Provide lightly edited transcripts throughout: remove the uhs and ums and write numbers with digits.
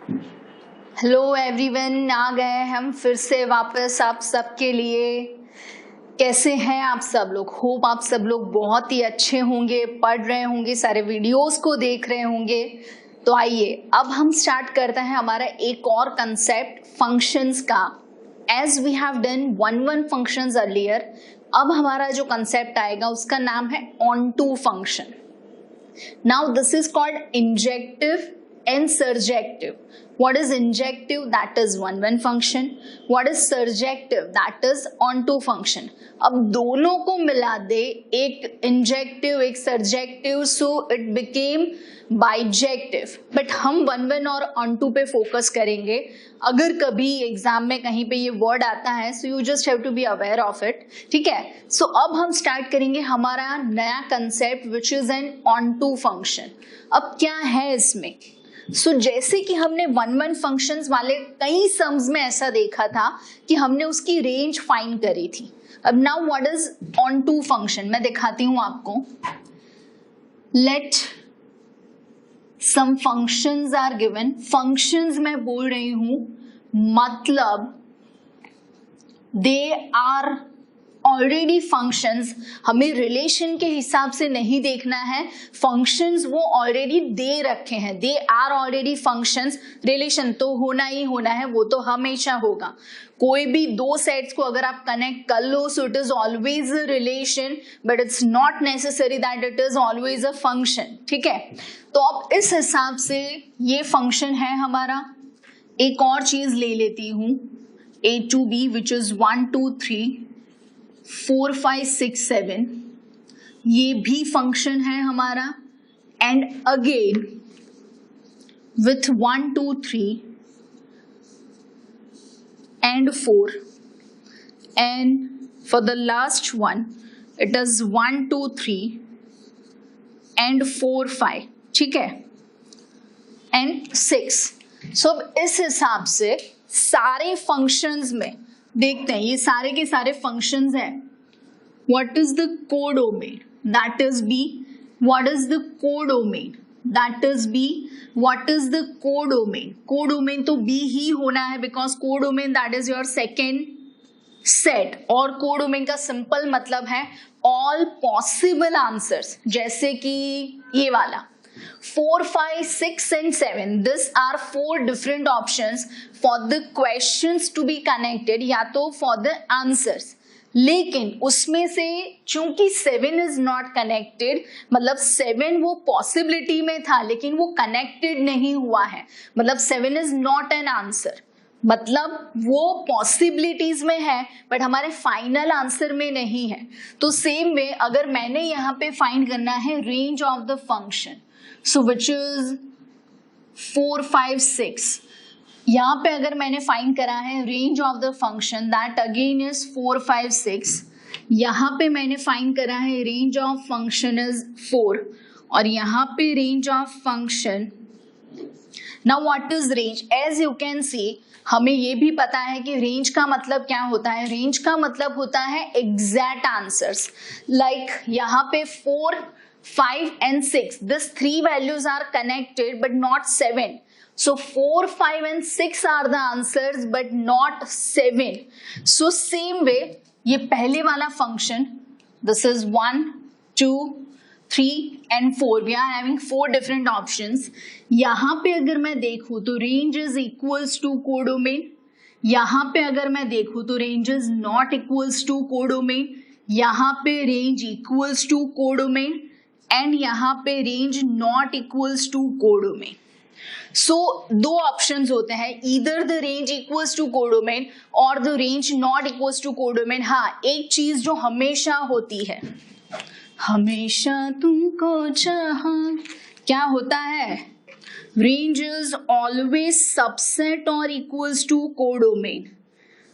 Hello everyone, आ गए हम फिर से वापस आप सबके लिए। कैसे हैं आप सब लोग? होप आप सब लोग बहुत ही अच्छे होंगे, पढ़ रहे होंगे, सारे वीडियोस को देख रहे होंगे। तो आइए अब हम स्टार्ट करते हैं हमारा एक और कंसेप्ट फंक्शंस का। As we have done one functions earlier, अब हमारा जो कंसेप्ट आएगा उसका नाम है onto function. Now this is called injective and surjective. What is injective? That is one function. What is surjective? That is onto function. अब दोनों को मिला दे, एक injective एक surjective, so it became bijective. But हम वन और onto पे focus करेंगे। अगर कभी एग्जाम में कहीं पे ये वर्ड आता है so you just have to be aware of it. ठीक है, so अब हम स्टार्ट करेंगे हमारा नया concept which is an onto function. अब क्या है इसमें? सो जैसे कि हमने वन फंक्शंस वाले कई सम्स में ऐसा देखा था कि हमने उसकी रेंज फाइंड करी थी। अब now what is onto function, मैं दिखाती हूं आपको। Let some functions are given. Functions मैं बोल रही हूं मतलब दे आर ऑलरेडी फंक्शंस। हमें रिलेशन के हिसाब से नहीं देखना है, फंक्शंस वो ऑलरेडी दे रखे हैं, they are already functions. Relation तो होना ही होना है, वो तो हमेशा होगा। कोई भी दो सेट्स को अगर आप कनेक्ट कर लो so it is always a relation, but it's not necessary that it is always a function. ठीक है, तो अब इस हिसाब से ये फंक्शन है हमारा। एक और चीज ले लेती हूं, a to b which is 1 2 3 4 5 6 7, ये भी फंक्शन है हमारा। And again with 1 2 3 and 4, and for the last one it is 1 2 3 and 4 5, ठीक है, and 6। सो अब इस हिसाब से सारे फंक्शंस में देखते हैं, ये सारे के सारे फंक्शंस हैं। What is the codomain? That is B. What is the codomain? That is B. What is the codomain? Codomain तो बी ही होना है because codomain that is your second set. और कोडोमेन का सिंपल मतलब है ऑल पॉसिबल आंसर्स, जैसे कि ये वाला 4 5 6 and 7, these are 4 different options for the questions to be connected या तो for the answers। लेकिन उसमें से चूंकि 7 is not connected, मतलब 7 वो पॉसिबिलिटी में था लेकिन वो कनेक्टेड नहीं हुआ है, मतलब 7 is not an answer, मतलब वो पॉसिबिलिटीज में है बट हमारे फाइनल आंसर में नहीं है। तो सेम वे अगर मैंने यहाँ पे फाइंड करना है range of the function, so which is 4 5 6, यहाँ पे अगर मैंने फाइंड करा है range of the function that again is 4 5 6, यहाँ पे मैंने फाइंड करा है रेंज ऑफ फंक्शन इज 4 और यहाँ पे range of function. Now what is range? As you can see हमें ये भी पता है कि रेंज का मतलब क्या होता है। रेंज का मतलब होता है एग्जैक्ट आंसर्स। लाइक यहाँ पे 4 5 and 6, these 3 values are connected but not 7, so 4 5 and 6 are the answers but not 7। so same way ये पहले वाला function, this is 1 2 3 and 4, we are having 4 different options। यहाँ पे अगर मैं देखूँ तो range is equals to codomain, यहाँ पे अगर मैं देखूँ तो range is not equals to codomain, यहाँ पे range equals to codomain and यहाँ पे range not equals to codomain. So दो ऑप्शंस होते हैं, either the range equals to codomain और the range not equals to codomain. हाँ, एक चीज जो हमेशा होती है, हमेशा तुमको चाहा, क्या होता है? रेंज इज ऑलवेज सबसेट और इक्वल्स टू कोडोमेन।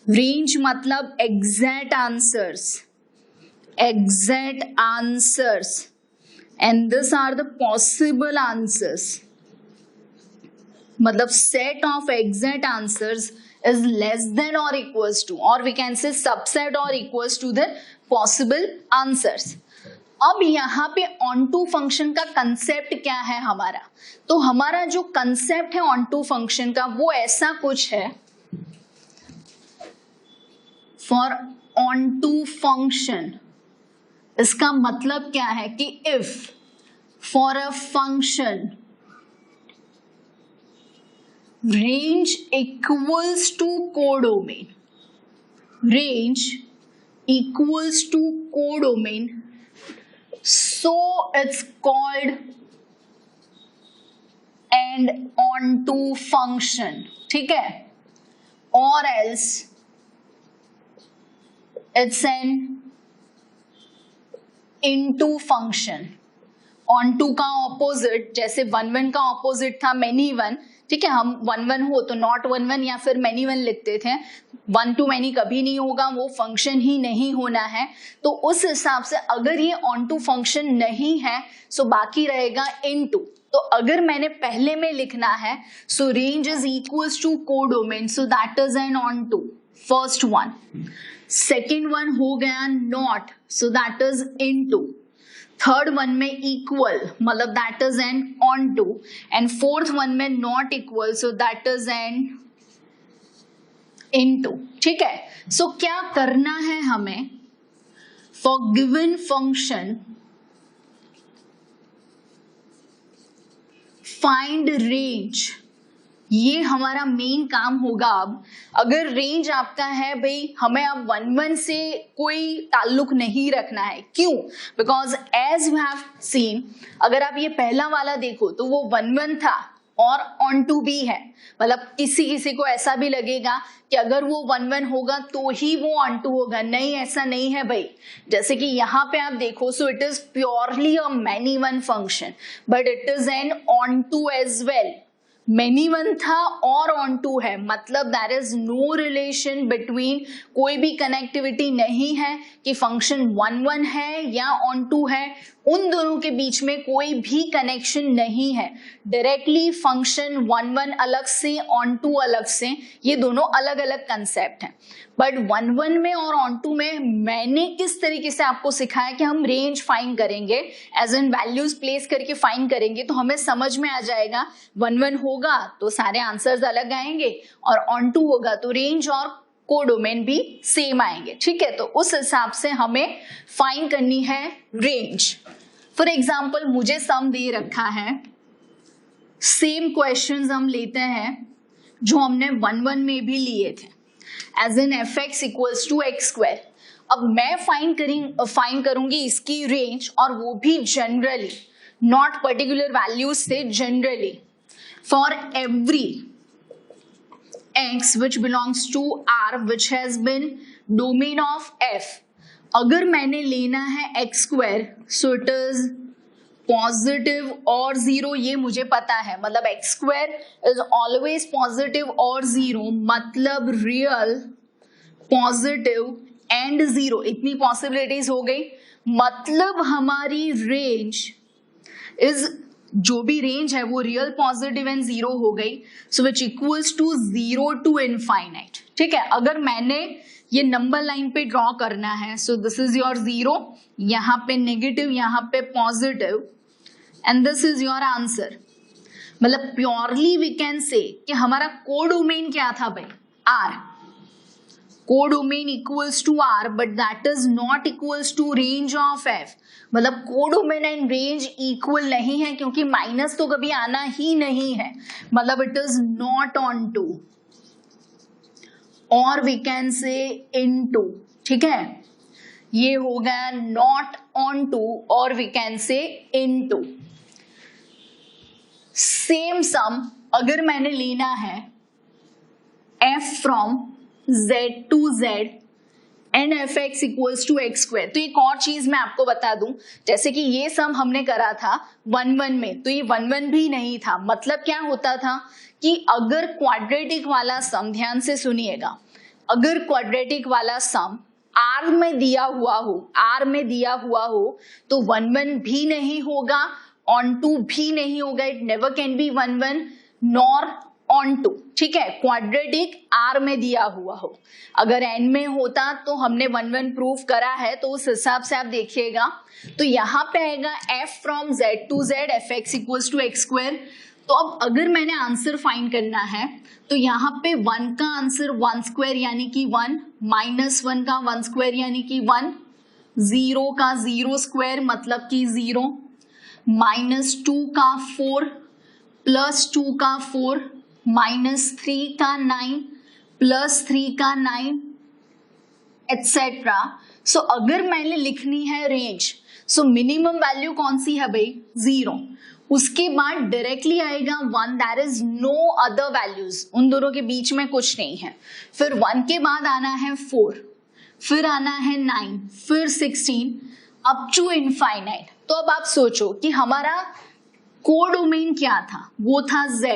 रेंज मतलब exact answers, exact answers, and these are the possible answers, मतलब set of exact answers is less than or equals to, or we can say subset or equals to the possible answers। अब यहाँ पे on to function का concept क्या है हमारा, तो हमारा जो कंसेप्ट है ऑन टू फंक्शन का वो ऐसा कुछ है, फॉर ऑन टू फंक्शन इसका मतलब क्या है कि if for a function range equals to codomain, range equals to codomain, so it's called an onto function, ठीक है, or else it's an into function. onto का ऑपोजिट, जैसे वन वन का ऑपोजिट था many one, ठीक है, हम one one हो तो नॉट वन वन या फिर मैनी वन लिखते थे, वन टू मैनी कभी नहीं होगा, वो फंक्शन ही नहीं होना है। तो उस हिसाब से अगर ये ऑन टू फंक्शन नहीं है सो बाकी रहेगा इन टू। तो अगर मैंने पहले में लिखना है so range is equals to codomain, so that is an onto, first one. Second one हो गया not, so that is into. Third one में इक्वल मतलब that is an onto, and fourth one में not equal, so that is an into, ठीक है। सो क्या करना है हमें, for given function find range, ये हमारा मेन काम होगा। अब अगर रेंज आपका है भाई, हमें अब वन वन से कोई ताल्लुक नहीं रखना है, क्यों? Because as we have seen, अगर आप ये पहला वाला देखो तो वो वन वन था और ऑन टू भी है, मतलब किसी किसी को ऐसा भी लगेगा कि अगर वो वन वन होगा तो ही वो ऑन टू होगा, नहीं ऐसा नहीं है भाई। जैसे कि यहाँ पे आप देखो, so it is purely a many one function but it is an onto as well. Many one था और ऑन टू है, मतलब there is no relation between, कोई भी कनेक्टिविटी नहीं है कि फंक्शन वन वन है या ऑन टू है, उन दोनों के बीच में कोई भी कनेक्शन नहीं है। डायरेक्टली फंक्शन वन वन अलग से, ऑन टू अलग से, ये दोनों अलग अलग कंसेप्ट हैं। बट वन वन में और ऑन टू में मैंने किस तरीके से आपको सिखाया कि हम रेंज फाइंड करेंगे, एज एन वैल्यूज प्लेस करके फाइंड करेंगे, तो हमें समझ में आ जाएगा वन वन होगा तो सारे आंसर्स अलग आएंगे और ऑन टू होगा तो रेंज और कोडोमेन भी सेम आएंगे, ठीक है। तो उस हिसाब से हमें फाइंड करनी है रेंज। फॉर एग्जाम्पल मुझे सम दे रखा है, सेम क्वेश्चंस हम लेते हैं जो हमने वन वन में भी लिए थे, as in f x equals to x square. अब मैं फाइंड करूंगी इसकी रेंज, और वो भी जनरली, नॉट पर्टिकुलर वैल्यूज से, generally for every x which belongs to R which has been domain of f। अगर मैंने लेना है x square, so it is positive और जीरो, ये मुझे पता है, मतलब x square is always positive और जीरो, मतलब रियल, पॉजिटिव एंड जीरो, इतनी पॉसिबिलिटीज हो गई। मतलब हमारी रेंज इज, जो भी रेंज है वो रियल, पॉजिटिव एंड जीरो हो गई, so which equals to zero to infinite, ठीक है। अगर मैंने ये नंबर लाइन पे ड्रॉ करना है, so this is your zero, यहाँ पे नेगेटिव, यहाँ पे positive, and this is your answer. मतलब प्योरली वी कैन से कि हमारा कोडोमेन क्या था भाई, R. Codomain equals to R but that is not equals to range of F. मतलब कोडोमेन एंड रेंज इक्वल नहीं है, क्योंकि माइनस तो कभी आना ही नहीं है, मतलब it is not onto, और we can say into, ठीक है। ये हो गया नॉट ऑन टू, और we can say in to. Same सम अगर मैंने लेना है f from z to z and F x equals to x square, तो एक और चीज मैं आपको बता दूं, जैसे कि ये सम हमने करा था वन वन में, तो ये वन वन भी नहीं था। मतलब क्या होता था कि अगर क्वाड्रेटिक वाला सम, ध्यान से सुनिएगा, अगर क्वाड्रेटिक वाला सम आर में दिया हुआ हो, आर में दिया हुआ हो, तो वन वन भी नहीं होगा, ऑन टू भी नहीं होगा, it never can be one one nor onto, ठीक है, क्वाड्रेटिक आर में दिया हुआ हो। अगर एन में होता तो हमने 1 प्रूफ करा है, तो उस हिसाब से आप देखिएगा। तो यहाँ पे आएगा F from Z to Z F x equals to x square. तो अब अगर मैंने आंसर फाइंड करना है तो यहाँ पे 1 का आंसर 1 स्क्वायर यानी कि 1, -1 का 1 स्क्वायर यानी कि 1, 0 का 0 स्क्वायर मतलब कि 0, -2 का 4, +2 का 4, -3 का 9, +3 का 9 एटसेट्रा। सो अगर मैंने लिखनी है रेंज, सो मिनिमम वैल्यू कौन सी है भाई, 0। उसके बाद डायरेक्टली आएगा 1, that is no other values, उन दोनों के बीच में कुछ नहीं है। फिर 1 के बाद आना है 4, फिर आना है 9, फिर 16 अप टू इनफाइनाइट। तो अब आप सोचो कि हमारा कोडोमेन क्या था, वो था Z।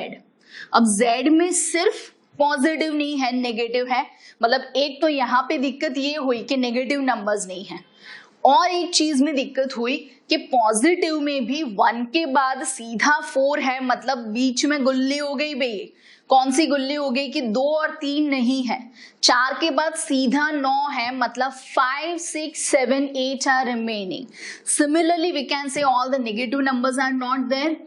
अब Z में सिर्फ पॉजिटिव नहीं है, नेगेटिव है। मतलब एक तो यहाँ पे दिक्कत ये हुई कि नेगेटिव नंबर्स नहीं है, और एक चीज में दिक्कत हुई कि पॉजिटिव में भी 1 के बाद सीधा 4 है, मतलब बीच में गुल्ली हो गई भाई। कौन सी गुल्ली हो गई कि 2 और 3 नहीं है, 4 के बाद सीधा 9 है, मतलब 5, 6, 7, 8 are remaining. Similarly we can say all the negative numbers are not there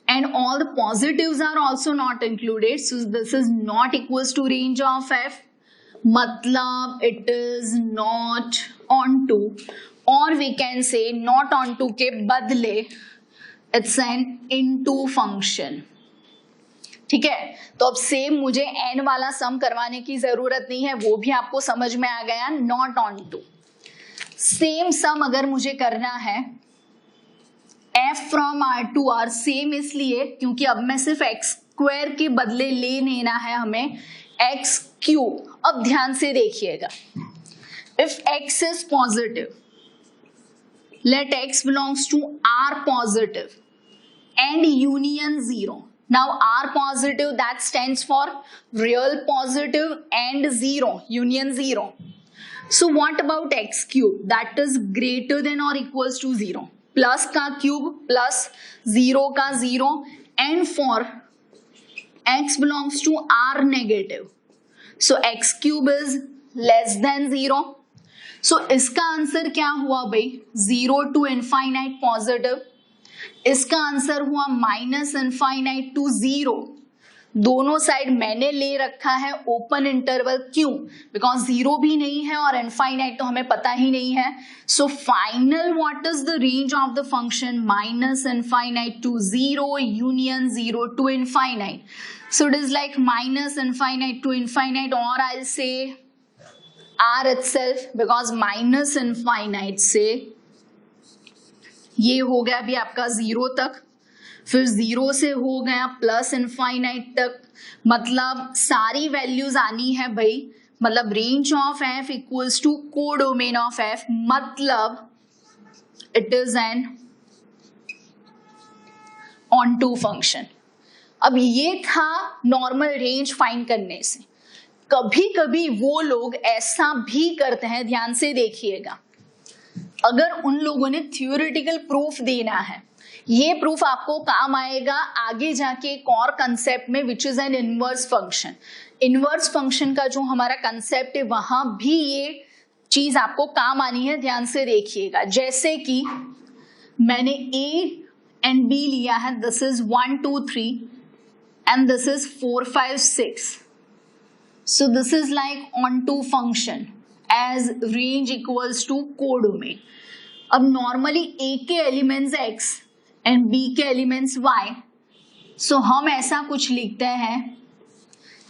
and all the positives are also not included, so this is not equals to range of f, मतलब it is not onto, or we can say not onto के बदले it's an into function। ठीक है, तो अब same मुझे n वाला सम करवाने की जरूरत नहीं है, वो भी आपको समझ में आ गया, not onto। सेम सम अगर मुझे करना है f from r to r, same इसलिए क्योंकि अब मैं सिर्फ एक्स स्क्वायर के बदले ले लेना है हमें एक्स क्यूब। अब ध्यान से देखिएगा, if x is positive, let x belongs to r positive and union 0। Now r positive that stands for real positive and 0, union 0। So what about x cube, that is greater than और equals to 0, plus का cube plus 0 का 0, and for x belongs to r negative, so x cube is less than 0। So इसका answer क्या हुआ भाई, 0 to infinite positive, इसका answer हुआ -infinite to 0। दोनों साइड मैंने ले रखा है ओपन इंटरवल, क्यों, बिकॉज 0 भी नहीं है और इनफाइनाइट तो हमें पता ही नहीं है। So final what is the range of the function, -minus infinite to 0 union 0 to infinite. So it is like -minus infinite to infinite, और I will say r itself, because -minus infinite से ये हो गया अभी आपका 0 तक, फिर 0 से हो गया प्लस इनफाइनाइट तक, मतलब सारी वैल्यूज आनी है भाई, मतलब range of f equals to codomain of f, मतलब it is an onto function. अब ये था नॉर्मल रेंज फाइंड करने से। कभी कभी वो लोग ऐसा भी करते हैं, ध्यान से देखिएगा, अगर उन लोगों ने थ्योरेटिकल प्रूफ देना है, ये प्रूफ आपको काम आएगा आगे जाके एक और कंसेप्ट में, which is an inverse function. Inverse function का जो हमारा कंसेप्ट है वहां भी ये चीज आपको काम आनी है, ध्यान से देखिएगा। जैसे कि मैंने a एंड b लिया है, this is 1 2 3 and this is 4 5 6, so this is like onto function as range equals to codomain. अब नॉर्मली a के एलिमेंट्स x एंड b के एलिमेंट्स y, सो हम ऐसा कुछ लिखते हैं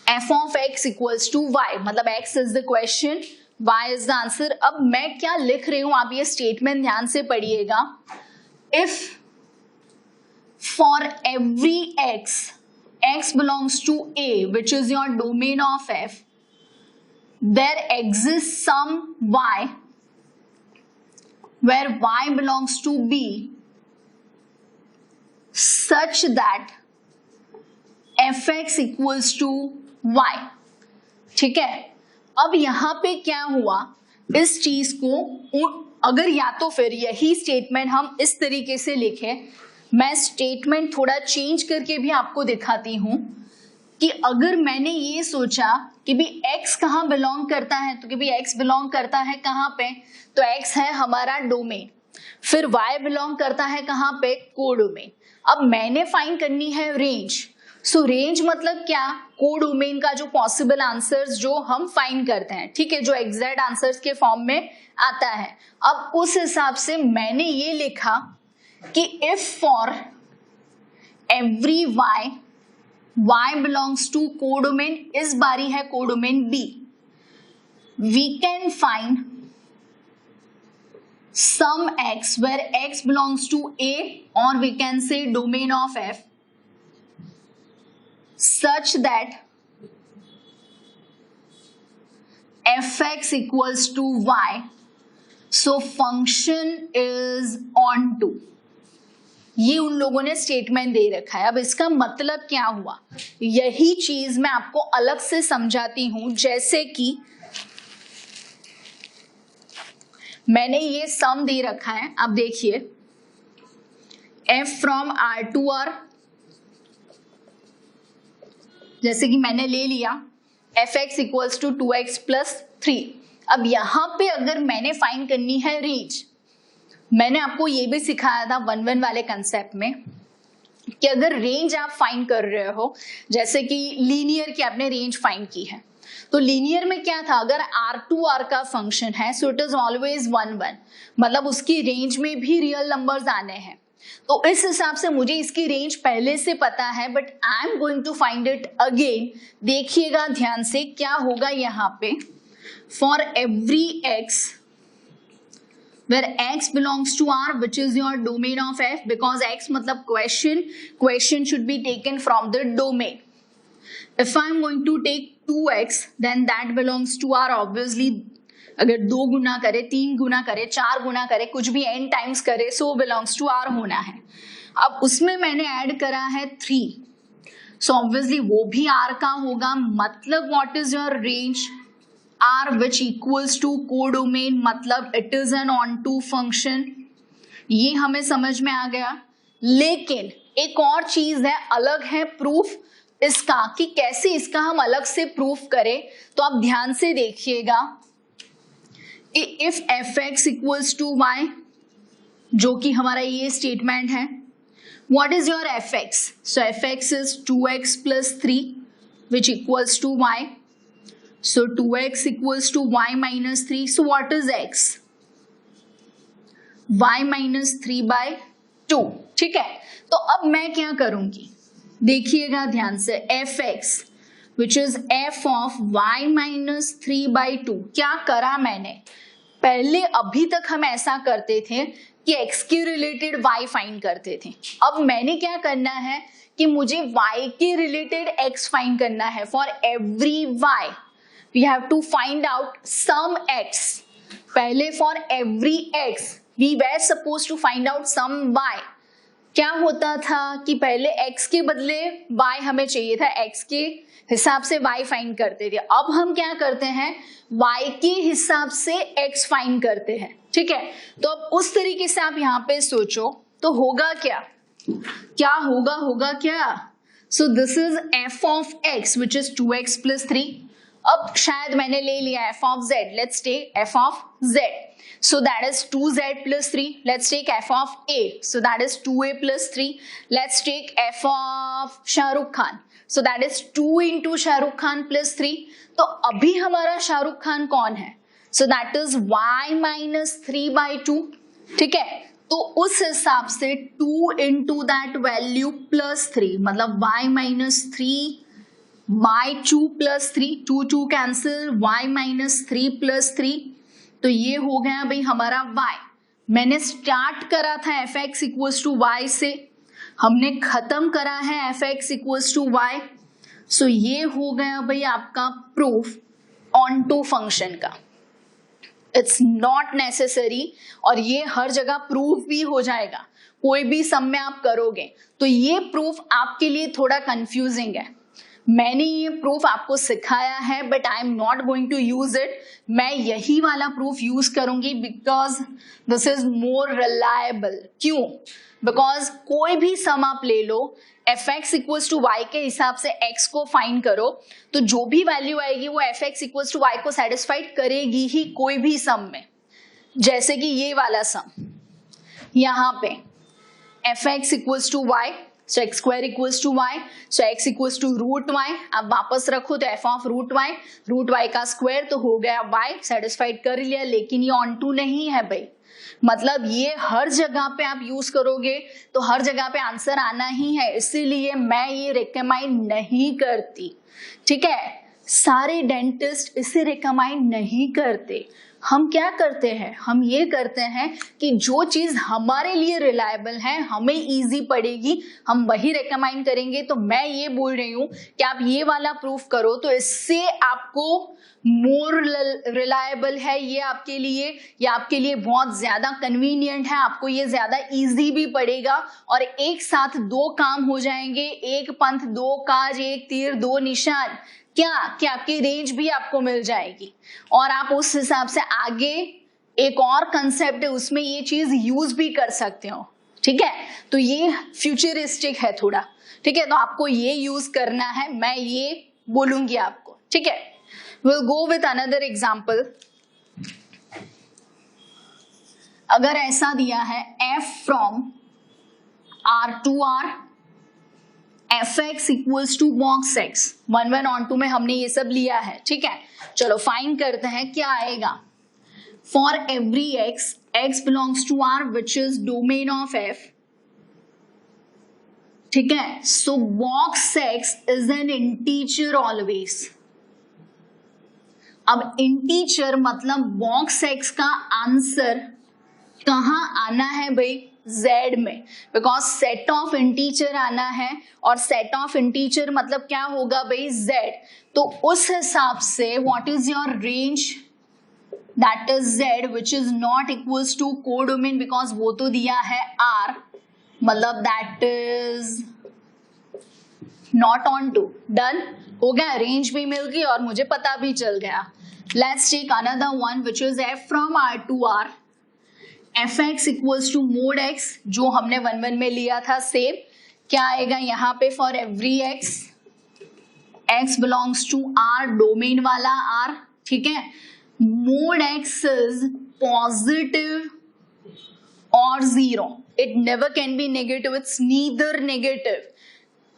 f of x equals to y, मतलब x is the question, y is the answer. अब मैं क्या लिख रही हूं, आप ये स्टेटमेंट ध्यान से पढ़िएगा, if for every x belongs to a which is your domain of f, there exists some y where y belongs to b such that fx equals to y। ठीक है, अब यहां पे क्या हुआ, इस चीज को अगर या तो फिर यही स्टेटमेंट हम इस तरीके से लिखें, मैं स्टेटमेंट थोड़ा चेंज करके भी आपको दिखाती हूं। कि अगर मैंने ये सोचा कि भी x कहाँ बिलोंग करता है, तो कि भी x बिलोंग करता है कहाँ पे, तो x है हमारा डोमेन, फिर y बिलोंग करता है कहाँ पे, कोडोमेन। अब मैंने फाइंड करनी है रेंज। सो रेंज मतलब क्या, कोडोमेन का जो पॉसिबल आंसर्स जो हम फाइंड करते हैं, ठीक है, जो एग्जैक्ट आंसर्स के फॉर्म में आता है। अब उस हिसाब से मैंने ये लिखा कि if for every y belongs to codomain, इस बारी है codomain B, we can find some x where x belongs to A, or we can say domain of F, such that fx equals to y, so function is onto। ये उन लोगों ने statement दे रखा है। अब इसका मतलब क्या हुआ, यही चीज मैं आपको अलग से समझाती हूं। जैसे कि मैंने ये सम दे रखा है, अब देखिए f from r to r, जैसे कि मैंने ले लिया fx equals to 2x plus 3। अब यहां पे अगर मैंने फाइंड करनी है रेंज, मैंने आपको ये भी सिखाया था 1-1 वाले कंसेप्ट में कि अगर रेंज आप फाइंड कर रहे हो, जैसे कि लीनियर की आपने रेंज फाइंड की है, तो लीनियर में क्या था, अगर r टू r का फंक्शन है सो इट इज ऑलवेज 1-1, मतलब उसकी रेंज में भी रियल नंबर्स आने हैं। तो इस हिसाब से मुझे इसकी रेंज पहले से पता है, but I am going to find it again. देखिएगा ध्यान से क्या होगा यहाँ पे, for every x where x belongs to R, which is your domain of F, because x मतलब question should be taken from the domain. If I am going to take 2x, then that belongs to R obviously। अगर 2 गुना करे, 3 गुना करे, 4 गुना करे, कुछ भी n times करे, so belongs to R होना है। अब उसमें मैंने ऐड करा है 3, so obviously वो भी R का होगा, मतलब what is your range, R which equals to codomain, मतलब it is an onto function। ये हमें समझ में आ गया। लेकिन एक और चीज है, अलग है प्रूफ इसका, कि कैसे इसका हम अलग से प्रूफ करें। तो आप ध्यान से देखिएगा, if fx equals to y, जो कि हमारा ये स्टेटमेंट है, what is your fx, so fx is 2x plus 3 which equals to y। So 2x equals to y minus 3. So what is x? y minus 3 by 2। ठीक है, तो अब मैं क्या करूंगी, देखिएगा ध्यान से, fx which is f of y minus 3 by 2। क्या करा मैंने, पहले अभी तक हम ऐसा करते थे कि x के रिलेटेड y फाइंड करते थे। अब मैंने क्या करना है कि मुझे y के रिलेटेड x फाइंड करना है। For every y we have to find out some x। पहले for every x we were supposed to find out some y। क्या होता था कि पहले x के बदले y हमें चाहिए था, x के हिसाब से y फाइंड करते थे। अब हम क्या करते हैं, y के हिसाब से x फाइंड करते हैं। ठीक है, तो अब उस तरीके से आप यहाँ पे सोचो तो होगा क्या, क्या होगा क्या, सो this is f of x which is 2x plus 3। अब शायद मैंने ले लिया f of z, let's take f of z, so that is 2z plus 3। let's take f of a, so that is 2a plus 3। let's take f of Shahrukh Khan, so that is 2 into Shahrukh Khan plus 3। तो अभी हमारा शाहरुख खान कौन है, so that is y minus 3 by 2। ठीक है, तो उस हिसाब से 2 into that value plus 3, मतलब y minus 3 by 2 plus 3, 2 cancel, y minus 3 plus 3, तो ये हो गया भाई हमारा y। मैंने स्टार्ट करा था fx इक्वल्स टू y से, हमने खत्म करा है fx इक्वल्स टू y। सो ये हो गया भाई आपका प्रूफ ऑन टू फंक्शन का। इट्स नॉट नेसेसरी, और ये हर जगह प्रूफ भी हो जाएगा, कोई भी सम में आप करोगे तो ये प्रूफ आपके लिए थोड़ा कंफ्यूजिंग है। मैंने ये प्रूफ आपको सिखाया है but I am not going to use it. मैं यही वाला प्रूफ यूज करूंगी because this is more reliable. क्यों? बिकॉज कोई भी सम आप ले लो, f x equals to y के हिसाब से एक्स को फाइंड करो तो जो भी वैल्यू आएगी वो F x equals to Y को सेटिस्फाइड करेगी ही कोई भी सम में. जैसे कि ये वाला सम यहाँ पे F x equals to Y, so X square equals to Y, so X equals to root Y. अब वापस रखो तो एफ ऑफ रूट वाई का स्क्वायर तो हो गया वाई, सेटिस्फाइड कर लिया. लेकिन ये ऑन टू नहीं है भाई, मतलब ये हर जगह पे आप यूज करोगे तो हर जगह पे आंसर आना ही है, इसीलिए मैं ये रिकमेंड नहीं करती. ठीक है, सारे डेंटिस्ट इसे रिकमेंड नहीं करते. हम क्या करते हैं, हम ये करते हैं कि जो चीज हमारे लिए रिलायबल है, हमें इजी पड़ेगी, हम वही रिकमेंड करेंगे. तो मैं ये बोल रही हूँ कि आप ये वाला प्रूफ करो तो इससे आपको मोर रिलायबल है ये आपके लिए बहुत ज्यादा कन्वीनियंट है, आपको ये ज्यादा इजी भी पड़ेगा और एक साथ दो काम हो जाएंगे. एक पंथ दो काज, एक तीर दो निशान. क्या कि आपकी रेंज भी आपको मिल जाएगी और आप उस हिसाब से आगे एक और कंसेप्ट है उसमें ये चीज यूज भी कर सकते हो. ठीक है, तो ये फ्यूचरिस्टिक है थोड़ा. ठीक है, तो आपको ये यूज करना है, मैं ये बोलूंगी आपको. ठीक है, we'll go with another example. अगर ऐसा दिया है f from R to R, F x equals to box X, 1 on 2 में हमने ये सब लिया है. ठीक है, चलो फाइंड करते हैं क्या आएगा. For every X, X belongs to R which is domain of F. ठीक है, so box X is an integer always. अब इंटीजर मतलब बॉक्स एक्स का आंसर कहाँ आना है भाई, Z में, बिकॉज सेट ऑफ इंटीजर आना है और सेट ऑफ इंटीजर मतलब क्या होगा भाई, Z. तो उस हिसाब से what is your range, that is Z which is not equals to codomain because वो तो दिया है R, मतलब that is not onto. Done हो गया, रेंज भी मिल गई और मुझे पता भी चल गया. Let's take another one which is f from R to R. F x equals to mod X जो हमने 1 में लिया था सेम. क्या आएगा यहाँ पे, for every X, X belongs to R, domain वाला आर. ठीक है, मोड एक्स इज पॉजिटिव और 0. It never can be negative, it's neither negative.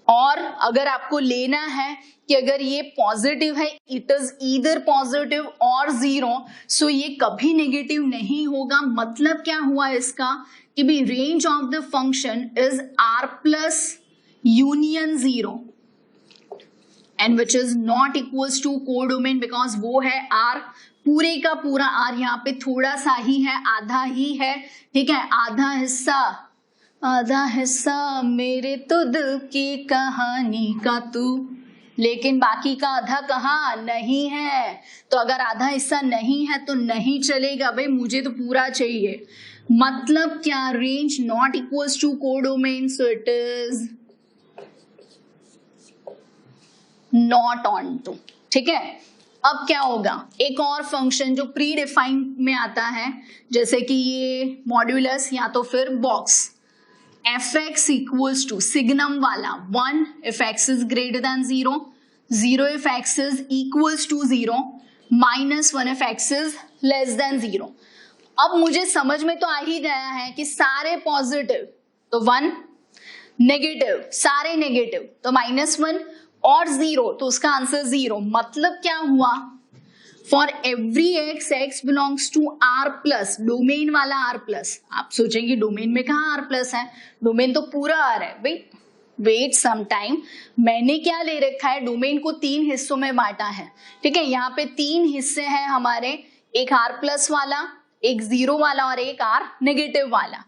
और अगर आपको लेना है कि अगर ये पॉजिटिव है, इट इज ईदर पॉजिटिव और 0, सो ये कभी नेगेटिव नहीं होगा. मतलब क्या हुआ इसका कि भी range of the function is r plus union 0 and which is not equals to codomain because वो है r, पूरे का पूरा r. यहाँ पे थोड़ा सा ही है, आधा ही है. ठीक है, आधा हिस्सा मेरे तो दिल की कहानी का तू, लेकिन बाकी का आधा कहाँ नहीं है. तो अगर आधा हिस्सा नहीं है तो नहीं चलेगा भाई, मुझे तो पूरा चाहिए. मतलब क्या, range not equals to codomain, so it is not onto. ठीक है, अब क्या होगा, एक और फंक्शन जो प्री डिफाइंड में आता है जैसे कि ये मॉड्यूलस या तो फिर box. F x equals to signum वाला 1 if x is greater than 0, 0 if x is equals to 0, -1 if x is less than 0. अब मुझे समझ में तो आ ही गया है कि सारे पॉजिटिव तो 1, नेगेटिव सारे नेगेटिव तो -1 और 0 तो उसका आंसर 0. मतलब क्या हुआ, for every X, X belongs to R plus, domain वाला आर प्लस. आप सोचेंगे डोमेन में कहाँ आर प्लस है, डोमेन तो पूरा आर है भाई. वेट सम टाइम, मैंने क्या ले रखा है, डोमेन को 3 हिस्सों में बांटा है. ठीक है, यहाँ पे 3 हिस्से हैं हमारे, एक आर प्लस वाला, एक 0 वाला और एक आर नेगेटिव वाला.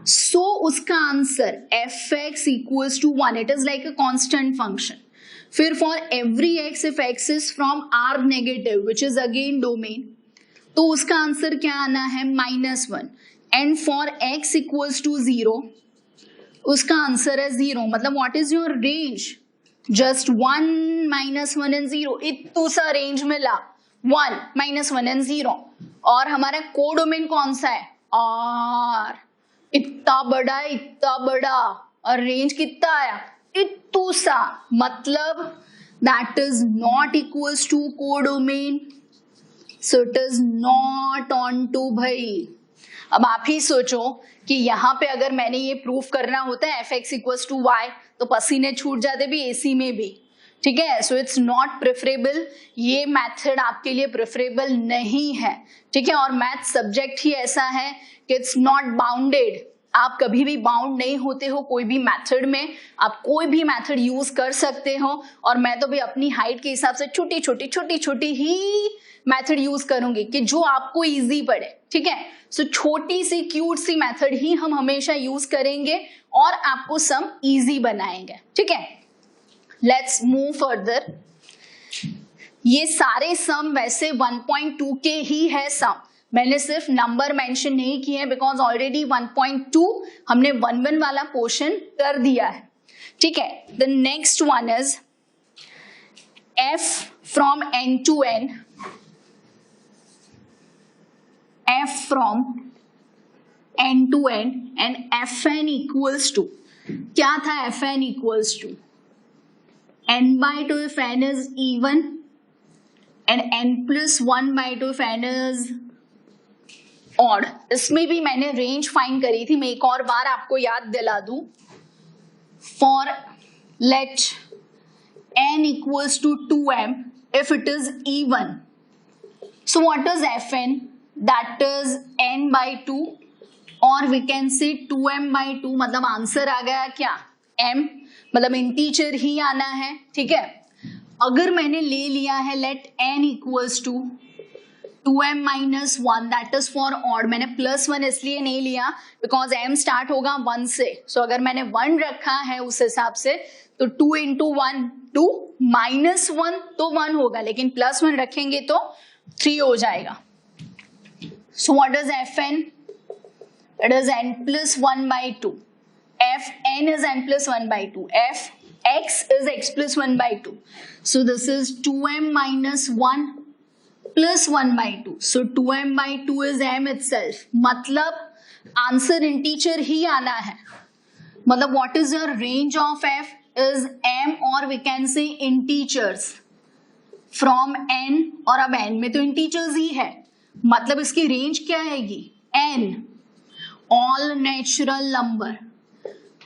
सो उसका answer f x equals to 1, it is like a constant function. फिर for every x if x is from R negative which is again domain, तो उसका आंसर क्या आना है, -1. And for x equals to 0, उसका answer है 0. मतलब what is your range, just 1 -1 and 0, इतू सा रेंज मिला, 1 -1 एंड 0। और हमारा कोडोमेन कौन सा है, आर, इतना बड़ा है, इतना बड़ा, और रेंज कितना आया, इतू सा, मतलब that is not equals to codomain, so it is not onto भाई। अब आप ही सोचो कि यहाँ पे अगर मैंने ये प्रूफ करना होता है fx इक्वल्स टू वाई, तो पसीने छूट जाते भी एसी में भी, ठीक है। सो इट्स नॉट प्रेफरेबल, ये मेथड आपके लिए प्रेफरेबल नहीं है, ठीक है। और मैथ सब्जेक्ट ही ऐसा है कि इट्स नॉट बाउंडेड, आप कभी भी बाउंड नहीं होते हो कोई भी मेथड में, आप कोई भी मेथड यूज कर सकते हो। और मैं तो भी अपनी हाइट के हिसाब से छोटी छोटी ही मेथड यूज करूंगी कि जो आपको इजी पड़े, ठीक है। सो छोटी सी क्यूट सी मेथड ही हम हमेशा यूज करेंगे और आपको सम इजी बनाएंगे, ठीक है। Let's move further. ये सारे सम वैसे 1.2 के ही है सम, मैंने सिर्फ नंबर मेंशन नहीं किए हैं बिकॉज ऑलरेडी 1.2 हमने 1 वाला पोर्शन कर दिया है, ठीक है। The next one is f from n to n, f from n to n and fn equals to, क्या था fn equals to n by 2 if n is even and n plus 1 by 2 if n is odd। इसमें भी मैंने range find करी थी, मैं एक और बार आपको याद दिला दूं। For let n equals to 2m if it is even, so what is fn, that is n by 2 और we can say 2m by 2, मतलब आंसर आ गया क्या, m, मतलब इंटीजर ही आना है, ठीक है। अगर मैंने ले लिया है late n equals to 2m minus 1, that is for odd, मैंने +1 इसलिए नहीं लिया बिकॉज m स्टार्ट होगा 1 से, सो अगर मैंने 1 रखा है उस हिसाब से तो 2 into 1 2 -1 तो 1 होगा, लेकिन +1 रखेंगे तो 3 हो जाएगा। So what is fn? It is n plus 1 by 2. fn is n plus 1 by 2. fx is x plus 1 by 2. So this is 2m minus 1 plus 1 by 2. So 2m by 2 is m itself. मतलब answer integer ही आना है, मतलब what is your range of f is m or we can say integers from n, और अब n में तो integers ही है, मतलब इसकी रेंज क्या आएगी, n, ऑल नेचुरल नंबर।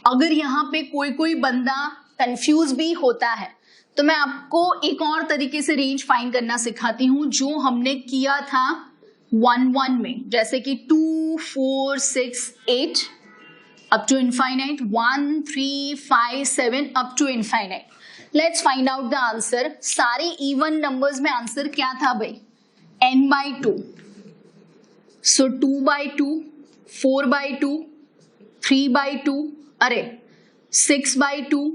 अगर यहाँ पे कोई बंदा कंफ्यूज भी होता है तो मैं आपको एक और तरीके से रेंज फाइंड करना सिखाती हूँ जो हमने किया था 1 में, जैसे कि 2 4 6 8 up to infinite, 1 3 5 7 up to infinite. Let's find out the answer. सारे इवन नंबर्स में आंसर क्या था भाई, n by 2, so 2 by 2, 4 by 2, 3 by 2, अरे 6 by 2,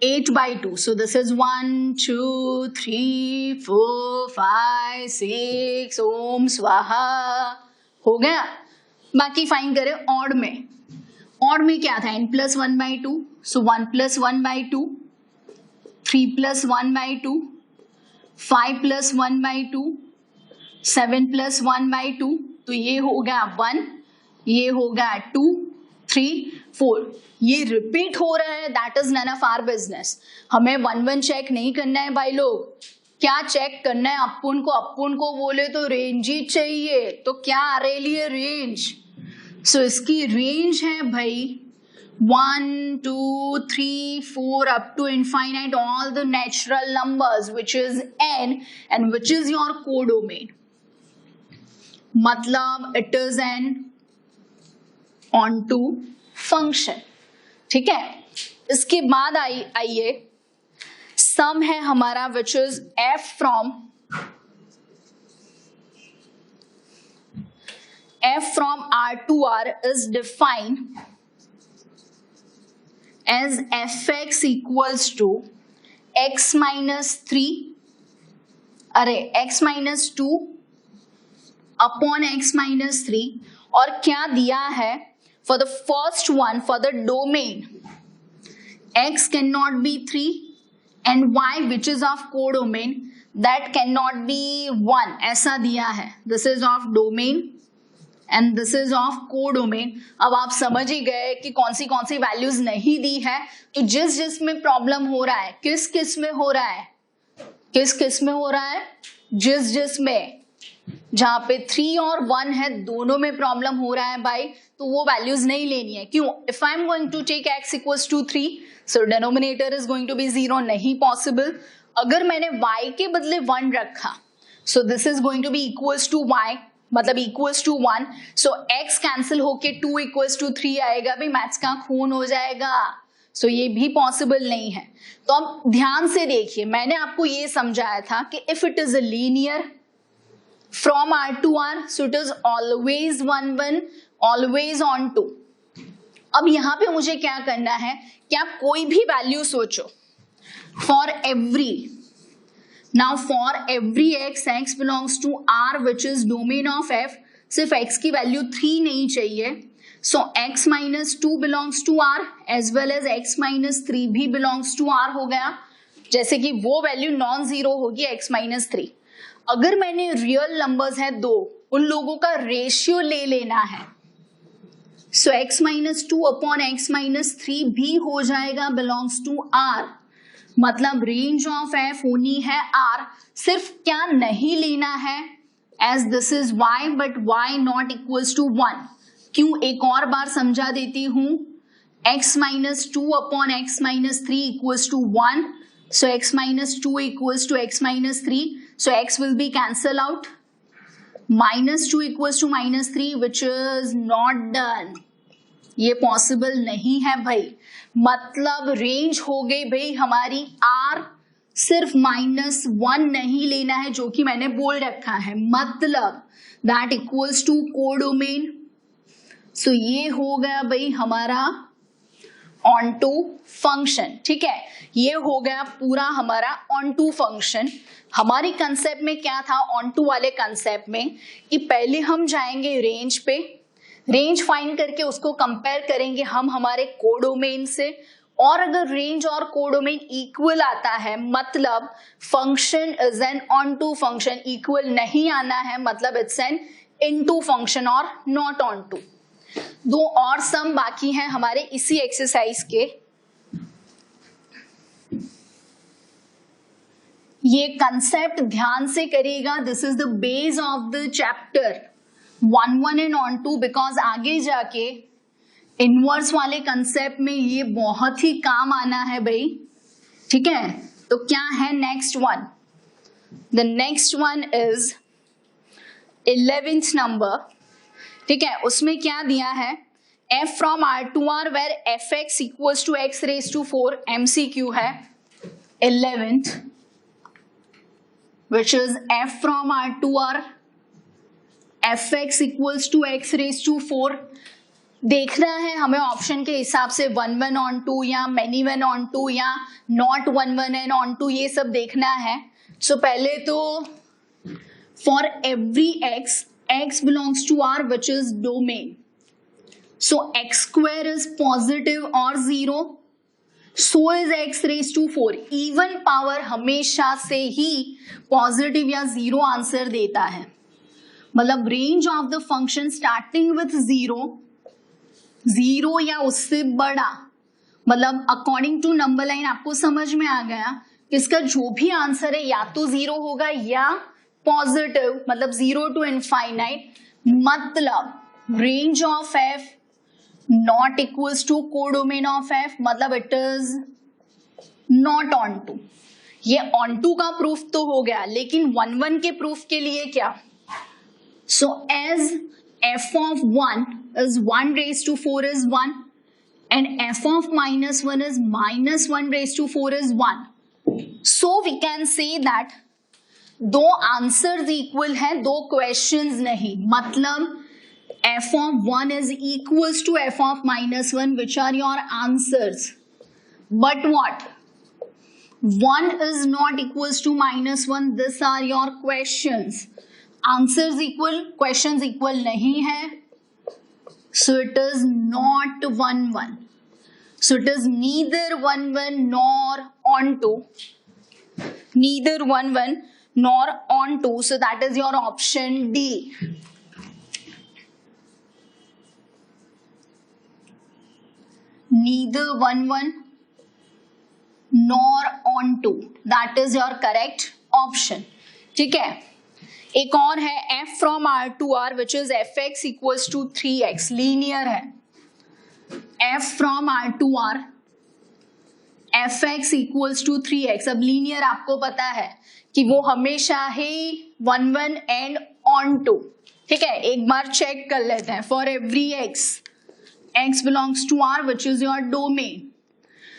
8 by 2, so this is 1 2 3 4 5 6, ओम स्वाहा, हो गया। बाकी फाइंड करें ऑड में, ऑड में क्या था, n plus 1 by 2, so 1 plus 1 by 2, 3 plus 1 by 2, 5 plus 1 by 2, 7 plus 1 by 2, तो ये हो गया 1, ये हो गया 2 3 4, ये रिपीट हो रहा है, that is none of our business. हमें 1 चेक नहीं करना है भाई लोग, क्या चेक करना है, अपन को बोले तो रेंज ही चाहिए, तो क्या आ रही है रेंज, सो इसकी रेंज है भाई 1 2 3 4 up to infinite, all the natural numbers which is n and which is your codomain, मतलब it is an onto function, ठीक है। इसके बाद आइए सम है हमारा which is f from R to R is defined as fx equals to x minus 3, अरे x minus 2 upon x minus 3, और क्या दिया है for the first one, for the domain x cannot be 3 and y which is of codomain that can not be 1, ऐसा दिया है. This is of domain and this is of codomain. अब आप समझ ही गए कि कौन सी वैल्यूज नहीं दी है. तो जिस में प्रॉब्लम हो रहा है, किस में हो रहा है, किस में हो रहा है, जिस में जहां पे 3 और 1 है दोनों में प्रॉब्लम हो रहा है भाई, तो वो वैल्यूज नहीं लेनी है. क्यों? If I am going to take x equals to 3, so denominator is going to be 0, नहीं पॉसिबल. अगर मैंने y के बदले 1 रखा, so this is going to be equals to y, मतलब equals to 1. So x cancel होके 2 equals to 3 आएगा. भाई मैथ्स का खून हो जाएगा. सो ये भी पॉसिबल नहीं है. तो अब ध्यान से देखिए, मैंने आपको ये समझाया था कि if it is a linear from R to R, so it is always 1 1, always on 2. अब यहाँ पे मुझे क्या करना है कि आप कोई भी वैल्यू सोचो for every, now for every x belongs to R which is domain of f. सिर्फ x की वैल्यू 3 नहीं चाहिए. So x minus 2 belongs to R as well as x minus 3 भी belongs to R हो गया. जैसे कि वो वैल्यू नॉन जीरो होगी x minus 3. अगर मैंने रियल नंबर्स है 2, उन लोगों का रेशियो ले लेना है. So x minus 2 upon x minus 3 भी हो जाएगा बिलोंग्स टू R. मतलब रेंज ऑफ f होनी है R. सिर्फ क्या नहीं लेना है, as this is y but y not equals to 1. क्यों? एक और बार समझा देती हूं. x minus 2 upon x minus 3 equals to 1. So x minus 2 equals to x minus 3. So x will be cancel out. Minus 2 equals to minus 3 which is not done. ये possible नहीं है भाई. मतलब रेंज हो गई भाई हमारी R. सिर्फ -1 नहीं लेना है जो कि मैंने बोल रखा है. मतलब that equals to codomain. So ये हो गया भाई हमारा ऑनटू फंक्शन. ठीक है, ये हो गया पूरा हमारा ऑनटू फंक्शन. हमारी कंसेप्ट में क्या था ऑनटू वाले कंसेप्ट में, कि पहले हम जाएंगे रेंज पे, रेंज फाइंड करके उसको कंपेयर करेंगे हम हमारे कोडोमेन से. और अगर रेंज और कोडोमेन इक्वल आता है मतलब function is an onto function. Equal नहीं आना है मतलब इट्स एन इनटू फंक्शन और नॉट ऑनटू. 2 और सम बाकी हैं हमारे इसी एक्सरसाइज के. ये कंसेप्ट ध्यान से करिएगा. This is the base of the chapter 1 and on 2, because आगे जाके इनवर्स वाले कंसेप्ट में ये बहुत ही काम आना है भाई. ठीक है, तो क्या है next one? The next one is 11th number. ठीक है, उसमें क्या दिया है, f from R to R where fx equals to x raised to 4. MCQ है 11th which is f from R to R fx equals to x raised to 4. देखना है हमें ऑप्शन के हिसाब से 1 1 on 2 या many 1 on 2 या not 1 1 and on 2, ये सब देखना है. So पहले तो for every x belongs to R which is domain. So x square is positive or 0. So is x raised to 4. Even power हमेशा से ही पॉजिटिव या 0 आंसर देता है. मतलब range of the function starting with 0 या उससे बड़ा, मतलब अकॉर्डिंग टू नंबर लाइन आपको समझ में आ गया कि इसका जो भी आंसर है या तो 0 होगा या पॉजिटिव, मतलब 0 to infinite. मतलब range of f not equals to codomain of f, मतलब it is not onto. ये ऑन टू का प्रूफ तो हो गया, लेकिन 1 1 के प्रूफ के लिए क्या? So as f of 1 is 1 raised to 4 is 1 and f of -1 is -1 raised to 4 is 1. So we can say that दो आंसर्स इक्वल हैं, दो क्वेश्चंस नहीं. मतलब f of 1 is equals to f of -1 which are your answers. But what? 1 is not equals to -1. These are your questions. Answers equal, questions equal नहीं है. So it is not 1 1. So it is neither 1 1 nor on to, neither 1 1 nor on to, so that is your option D. Neither 1 1 nor on to, that is your correct option. ठीक है, एक और है f from r to r which is fx equals to 3x, linear है. f from r to r fx equals to 3x. अब linear आपको पता है कि वो हमेशा ही 1 1 एंड ऑन टू. ठीक है, एक बार चेक कर लेते हैं. For every x belongs to r which is your domain,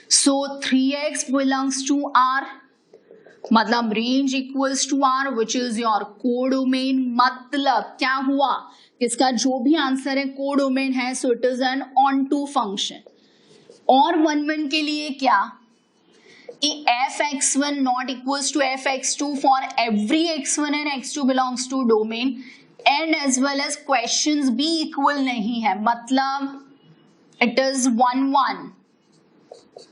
so 3x belongs to r, मतलब range equals to r which is your codomain. मतलब क्या हुआ, इसका जो भी आंसर है कोडोमेन है, so it is an onto function. और 1 1 के लिए क्या कि fx1 not equals to fx2 for every x1 and x2 belongs to domain, and as well as questions भी equal नहीं है, मतलब it is 1 1.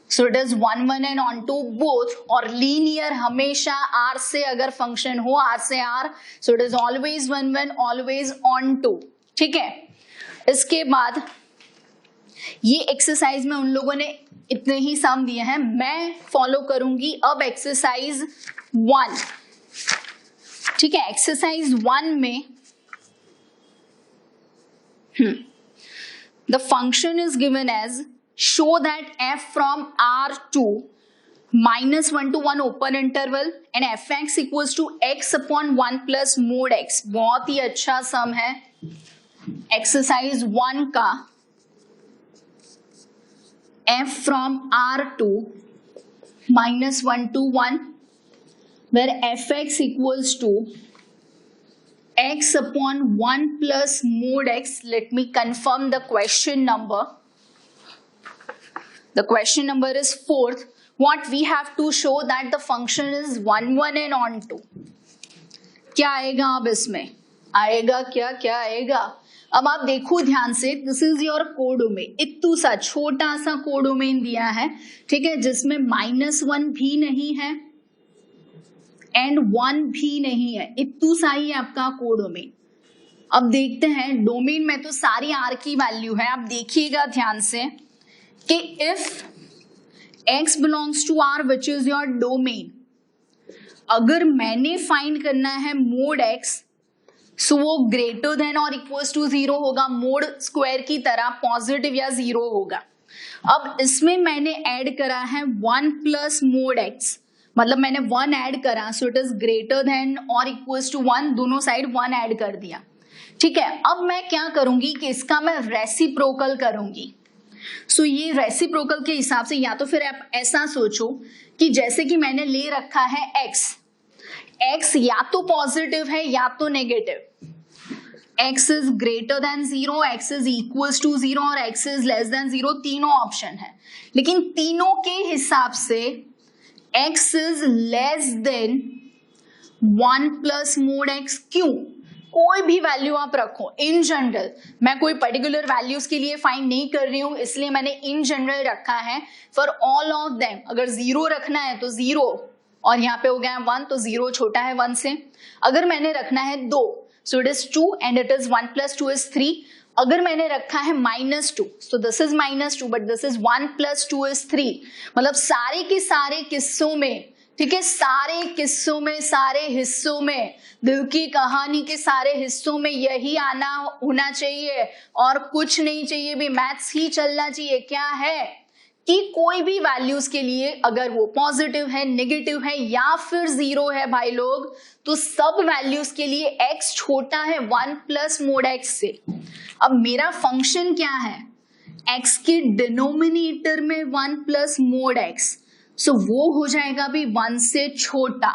So it is 1 1 and on to both. और लीनियर हमेशा r से अगर फंक्शन हो, r से r, so it is always 1 1, always on to. ठीक है, इसके बाद ये एक्सरसाइज में उन लोगों ने इतने ही सम दिए हैं. मैं फॉलो करूंगी अब एक्सरसाइज 1. ठीक है, एक्सरसाइज 1 में the function is given as show that f from r to -1 to 1 open interval and fx equals to x upon 1 plus mod x. बहुत ही अच्छा सम है एक्सरसाइज 1 का. f from r to -1 to 1 where fx equals to x upon 1 plus mod x. Let me confirm the question number. The question number is 4th. What we have to show that the function is 1 1 and on to. क्या आएगा अब इसमें, आएगा क्या आएगा. अब आप देखो ध्यान से, दिस इज योर कोडोमेन. इतू सा छोटा सा कोडोमेन दिया है, ठीक है, जिसमें -1 भी नहीं है एंड 1 भी नहीं है. इतू सा ही आपका कोडोमेन. अब देखते हैं, डोमेन में तो सारी आर की वैल्यू है. आप देखिएगा ध्यान से कि if x belongs to r which is your domain, अगर मैंने फाइंड करना है मोड x, सो वो ग्रेटर देन और इक्वल्स टू 0 होगा, मोड स्क्वायर की तरह पॉजिटिव या 0 होगा. अब इसमें मैंने ऐड करा है 1 प्लस मोड x, मतलब मैंने 1 ऐड करा, सो इट इज ग्रेटर देन और इक्वल्स टू 1, दोनों साइड 1 ऐड कर दिया. ठीक है, अब मैं क्या करूंगी कि इसका मैं रेसिप्रोकल करूंगी. सो ये रेसिप्रोकल के हिसाब से, या तो फिर आप ऐसा सोचो कि जैसे कि मैंने ले रखा है x या तो पॉजिटिव है या तो negative. x is greater than 0, x is equals to 0 और x इज लेस देन 0, तीनों ऑप्शन है. लेकिन तीनों के हिसाब से x is less then 1 plus mode x. क्यों, कोई भी वैल्यू आप रखो इन जनरल, मैं कोई पर्टिकुलर वैल्यूज के लिए फाइंड नहीं कर रही हूं, इसलिए मैंने इन जनरल रखा है फॉर ऑल ऑफ देम. अगर 0 रखना है तो 0, और यहाँ पे हो गया 1, तो 0 छोटा है 1 से. अगर मैंने रखना है 2, सो it is 2 and it is 1 plus 2 is 3. अगर मैंने रखा है -2, सो this is -2 but this is 1 plus 2 is 3. मतलब सारे के सारे किस्सों में, ठीक है, सारे किस्सों में, सारे हिस्सों में, दिल की कहानी के सारे हिस्सों में यही आना होना चाहिए और कुछ नहीं चाहिए भी, मैथ्स ही चलना चाहिए. क्या है कि कोई भी वैल्यूज के लिए अगर वो पॉजिटिव है, नेगेटिव है या फिर 0 है भाई लोग, तो सब वैल्यूज के लिए x छोटा है 1 प्लस मोड x से. अब मेरा फंक्शन क्या है, x के डिनोमिनेटर में 1 प्लस मोड x, सो वो हो जाएगा भी 1 से छोटा,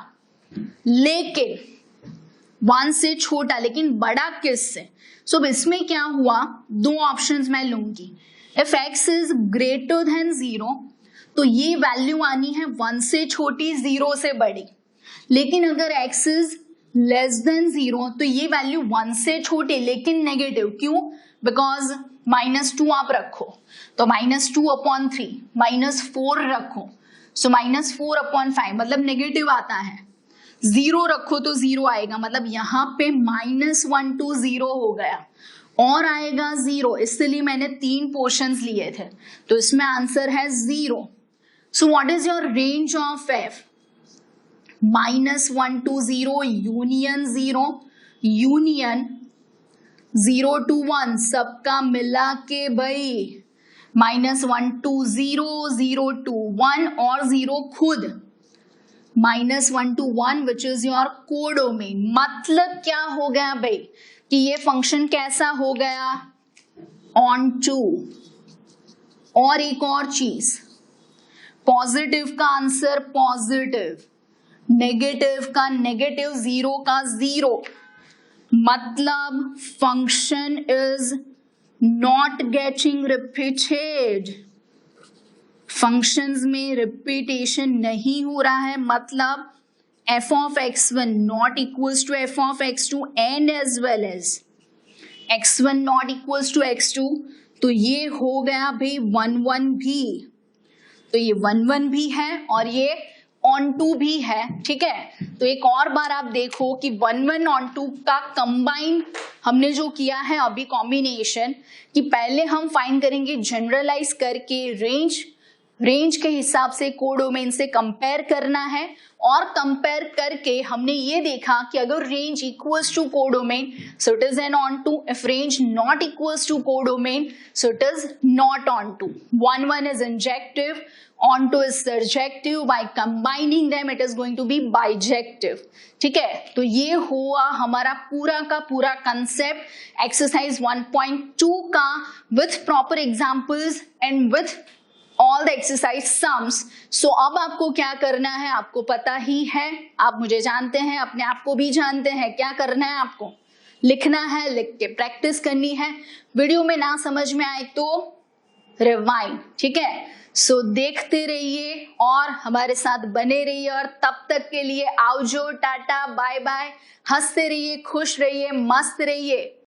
लेकिन 1 से छोटा लेकिन बड़ा किससे. सो इसमें क्या हुआ, दो ऑप्शंस मैं लूंगी. If x is greater than 0, तो ये वैल्यू आनी है 1 से छोटी 0 से बड़ी. लेकिन अगर x इज लेस देन 0, तो ये वैल्यू 1 से छोटी लेकिन नेगेटिव. क्यों, बिकॉज -2 आप रखो तो -2 अपॉन 3, -4 रखो, सो -4/5 मतलब नेगेटिव आता है, 0 रखो तो 0 आएगा, मतलब यहाँ पे -1 to 0 हो गया और आएगा 0, इसलिए मैंने 3 पोर्शंस लिए थे, तो इसमें आंसर है 0. So what is your range of f? -1 to 0 union 0, union 0 to 1 सबका मिला के भाई -1 to 0, 0 to 1 और 0 खुद -1 to 1 which is your codomain. मतलब क्या हो गया भाई कि ये फंक्शन कैसा हो गया, ऑन टू. और एक और चीज, पॉजिटिव का आंसर पॉजिटिव, नेगेटिव का नेगेटिव, 0 का 0, मतलब function is not getting repeated. Functions में रिपीटेशन नहीं हो रहा है, मतलब f of x1 not equals to f of x2 and as well as x1 not equals to x2. तो ये हो गया भाई 1 भी, तो ये 1 भी है और ये ऑन टू भी है. ठीक है, तो एक और बार आप देखो कि 1 ऑन टू का कंबाइन हमने जो किया है अभी कॉम्बिनेशन, कि पहले हम फाइंड करेंगे जनरलाइज करके रेंज के हिसाब से कोडोमेन से कंपेयर करना है, और कंपेयर करके हमने ये देखा कि अगर range equals to codomain so it is an onto, if range not equals to codomain so it is not onto. 1 is injective, on to is surjective, by combining them it is going to be bijective. ठीक है, तो ये हुआ हमारा पूरा का पूरा concept exercise 1.2 का with proper examples and with all the exercise sums. So अब आपको क्या करना है, आपको पता ही है, आप मुझे जानते हैं, अपने आप को भी जानते हैं. क्या करना है आपको, लिखना है, लिख के प्रैक्टिस करनी है. वीडियो में ना समझ में आए तो रिवाइंड. ठीक है, सो देखते रहिए और हमारे साथ बने रहिए, और तब तक के लिए आओजो, टाटा, बाय बाय. हंसते रहिए, खुश रहिए, मस्त रहिए.